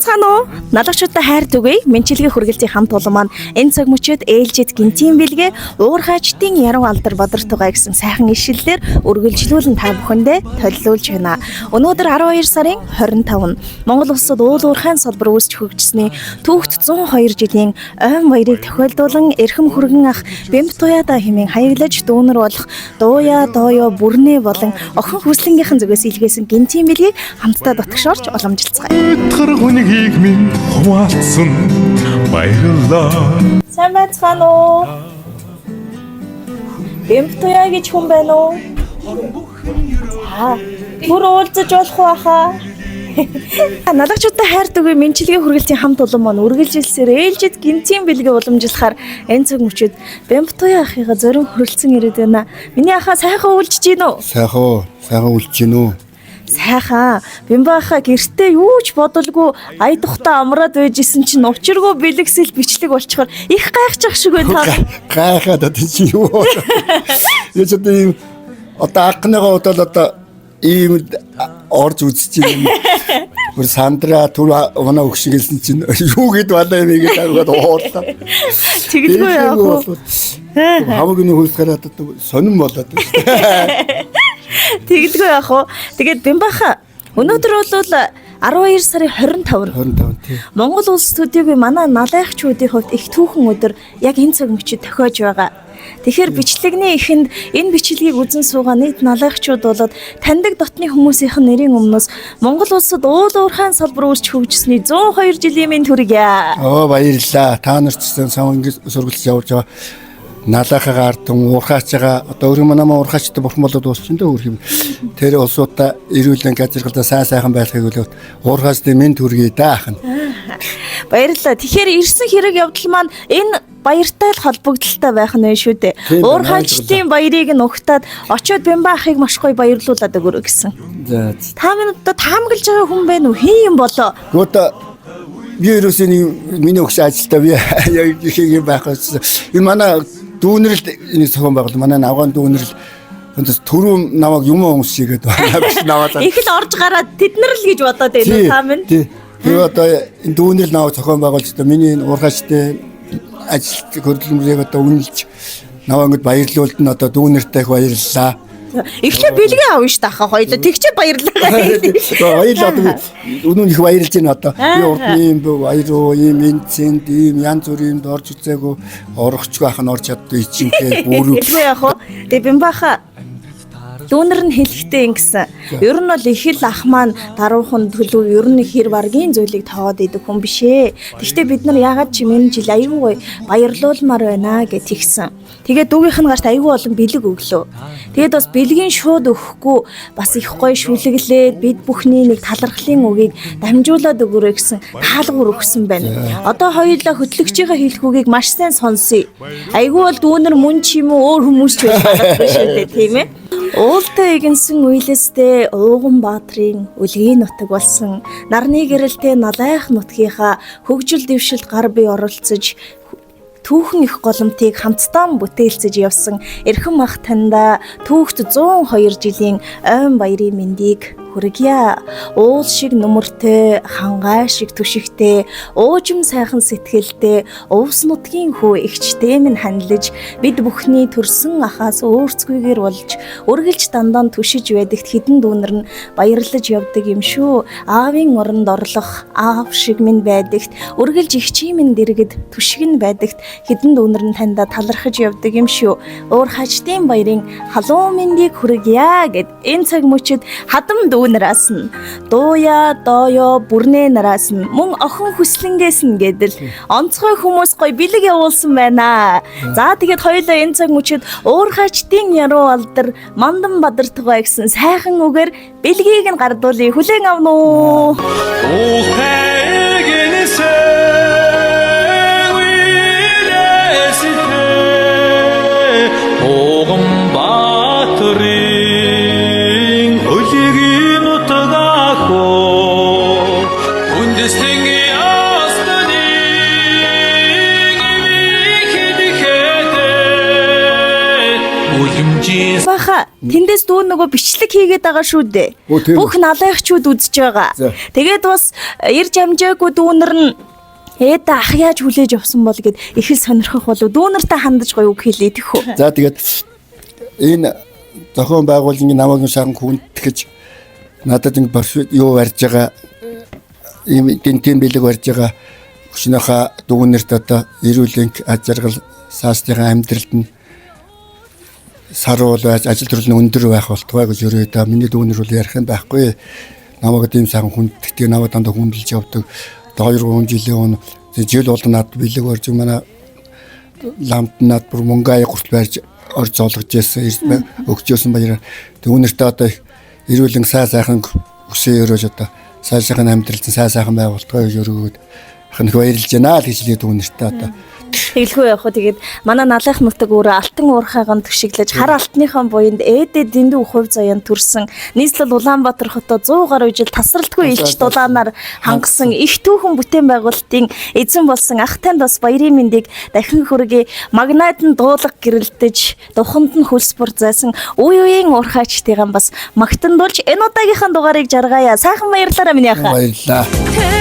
Цаана уу? Налагчуудаа хайр түгэе. Мэнчилгээ хүргэлтийн хамт олон маань энэ цаг мөчид ээлжид гинтийн бэлгээ уурхаачдын яруу алдар бодортойгоо гэсэн сайхан ишиллээр үргэлжлүүлэн та бүхэндээ төлөвлөж байна. Өнөөдөр 12 сарын 25-нд Монгол улсад уул уурхайн салбар үүсч хөгжсөний түүхт 102 жилийн ойн баярыг тохиолдуулан эрхэм хүргэн ах Бэмб туяада хэмээн хаяглаж дүүнэр болох дууя дооё бүрнээ болон охин хүслэнгийнхэн зүгээс илгээсэн гинтийн бэлгийг хамтдаа дотгошоорч уламжилцгаая. Хүнийг минь хуваалцсан баярлалаа. Сайн байцгаана уу? Бэмб туяа гэж хүн байна уу? Бүр уулзаж болох уу хаа? Налагчуудаа хайр түгэе мэнчилгээ хүргэлтийн хамт олон маань үргэлжилсээр ээлжид гинтийн бэлгээ уламжлахаар энэ цаг мөчид Бэмб туяа ахыгаа зорин хүрэлцэн ирээд байна. Миний ахаа сайхан үйлчж гин үү? Сайхан үйлчж гин үү? Сайхан. Бэмбаха гэртээ юу ч бодолгүй ая тухта амраад байжсэн чинь учиргүй бэлгэсэл бичлэг болчихоор их гайхчих шиг байна та. Гайхаад одоо чи юу? Яж одоо акныгаа одоо ийм орж үзэж байна. Бүр сандра түр манай өгшигэлсэн чинь юу гэд балаа юм гээд агаад уурлаа. Тэгэлгүй яах вэ? Хамаагийн хөлс гараад одоо сонирн болоод байна. Тэгэлгүй яах вэ? Тэгээд Бэмбаха өнөөдөр бол 12 сарын 25 тий. Монгол улс төдийгүй манай налайхчүүдийн хувьд их түүхэн өдөр яг энэ цаг мөчид тохиож байгаа. Тэгэхээр бичлэгний эхэнд энэ бичлэгийг үзэн суугаа нийт налайхчууд болоод таньдаг дотны хүмүүсийн нэрийн өмнөөс Монгол улсад уул уурхайн салбар үүсч хөгжсөний 102 жилийн минь хүргье. Баярлалаа. Та нарт ч сайн сургалж явуулж байгаа. Налайхагаа артун уурхаачгаа одоо өөрөө манай уурхаачтай бурхан болоод дуусчихсан дээ өөр юм. Тэр улсуудаа эрүүлэн газаргалдаа сайхан байхыг үлээд уурхаачдын минь төргий даахна. Баярлалаа. Тэгэхээр ирсэн хэрэг явдал маань энэ баяртай л холбогдолтой байх нь шүү дээ. Уурхаачдын баярыг нь угтаад очиод Бэмб ахыг маш гоё баярлуулад өгөрөө гэсэн. За. Та минь одоо таамаглаж байгаа хүн байна уу? Хин юм болоо? Гota би ерөөсөө миний өгш ажилтаа би яг их байх гэсэн. Энэ манай дүүнэрл энэ зохион байгуул манай навгаан дүүнэрл өнөөс түрүү наваг юм өмсчигээд байна биш наваад. Их л орж гараад тэднэр л гэж бодоод байна та минь. Тий. Тэгээ одоо энэ дүүнэрл наваг зохион байгуулж одоо миний уурхаачтай ажил хөдөлмөрийг одоо үнэлж наваа ингэж баярлуулд нь одоо дүүнэртэй их баярлалаа. Эхлээ бэлгээ авна ш тахаа хоёлоо тэгчээ баярлалаа. Баярлалаа. Үнэн их баярлж байна одоо. Би урд юм баяр уу ийм энцэнд ийм янз бүрийн орж үзээгүй орохчгүй ах нь орж чаддгүй ичинхээ бүр. Хэлгүй яах вэ? Тэгээ Бэмбаха дүүнэр нь хэлэхдээ ингэсэн. Ер нь бол их л ах маань даруухан төлөв ер нь хэр баргийн зүйлийг тооод идэх хүн биш ээ. Гэхдээ бид нар яагаад чи минь жил аюу баярлуулмаар байна гэж тэгсэн. Тэгээд дүүгийнх нь гарт аюу олон бэлэг өглөө. Тэгээд бас бэлгийн шууд өгөхгүй бас их гоё шүлэглээд бид бүхний нэг талархлын үгийг дамжуулаад өгөрөө гэсэн таалгуур өгсөн байна. Одоо хоёулаа хөтлөгчийнхээ хэлэх үгийг маш сайн сонсъё. Аюу бол дүүнэр мөн ч юм уу өөр хүмүүс ч байх биш үү тийм ээ. Уултаа игэнсэн уйлэстэй Ууган Баатрын үлгийн нутаг болсон нарны гэрэлтэй налайх нутгийнхаа хөгжил дэвшилд гар бие оролцож түүхэн их голомтыг хамтдаа бүтээлцэж явсан эрхэм ах таньда түүхт 102 жилийн ойн баярын мэндийг хүргье. Уул шиг нүмертэй, хангай шиг түшигтэй, уужим сайхан сэтгэлтэй, увс нутгийн хөө эгчтэй минь ханилж бид бүхний төрсөн ахаас өөрцгүйгээр болж үргэлж дандаа түшиж байдагт хідэн дүүнэр нь баярлаж явдаг юм шүү. Аавын оронд орлох аав шиг минь байдагт үргэлж ихчийн минь дэргэд түшиг нь байдагт хідэн дүүнэр нь таньда талархаж явдаг юм шүү. Уурхаачдын баярын халуун мэндийг хүргье гэд энэ цаг мөчид хадам дүүнэраас нь дууя дооё бүрнээ нараас нь мөн охин хүслэнгээс нь гэдэл онцгой хүмүүс гоё бэлэг явуулсан байна. За тэгээд хоёулаа энэ цаг мөчид уурхаачдын яруу алдар мандан бадартай гэсэн сайхан үгээр бэлгийг нь гардуулъя. Хүлээн авна уу? Баха тэндээс дүү нөгөө бичлэг хийгээд байгаа шүү дээ. Өө, тийм үү. Бүх налайхчуд үзэж байгаа. За. Тэгээд бас ирж амжаагүй дүүнер нь ээд ах яаж хүлээж авсан бол гэд их л сонирхох болов дүүнертэй хандаж гоё үг хэлээ тэхүү. За тэгээд энэ зохион байгуулалтын намайг сайхан хүндэтгэж надад ингэ борш юу барьж байгаа ийм тийм бэлэг барьж байгаа хүчнийхээ дүүнерт одоо эрүүлэнх аж аргал саастын амьдралд нь саруул байж ажил төрлийн өндөр байх болтугай гэж өрөөдөө миний дүүнер бол ярих юм байхгүй. Намайг тийм сайхан хүндэтгдэг намайг дандаа хүндэлж явдаг. 2-3 жилийн жил болон над бэлэг барьж манай ламт над бүр мөнгө гурт барьж орж зоолгож ирсэн өгчөөсөн баяраар дүүнертээ одоо эрүүлэн сайхан өсөө өрөөж одоо сайхан амьдралд сайхан байгуултгай гэж өрөөгд хэнх баярлж байна л гэж хэлээд дүүнертээ одоо Тэгэлгүй явах уу тэгээд манай налайх нутаг өөрөө алтан уурхайганд төшиглэж хар алтныхан буйнд ээдээ дэндүү хувь заяанд төрсэн нийслэл Улаанбаатар хотод 100 гаруй жил тасралтгүй илч дулаанаар хангасан их түүхэн бүтээн байгуулалтын эзэн болсон ах танд бас баярын мэндийг дахин хүргэе. Магнайтн дуулаг гэрэлтэж духанд нь хөлсбөр зайсан үе үеийн уурхайчдыгаан бас магтандуулж энэ удаагийнхаа дугаарыг жаргая. Сайхан баярлалаа миний аха. баярлаа.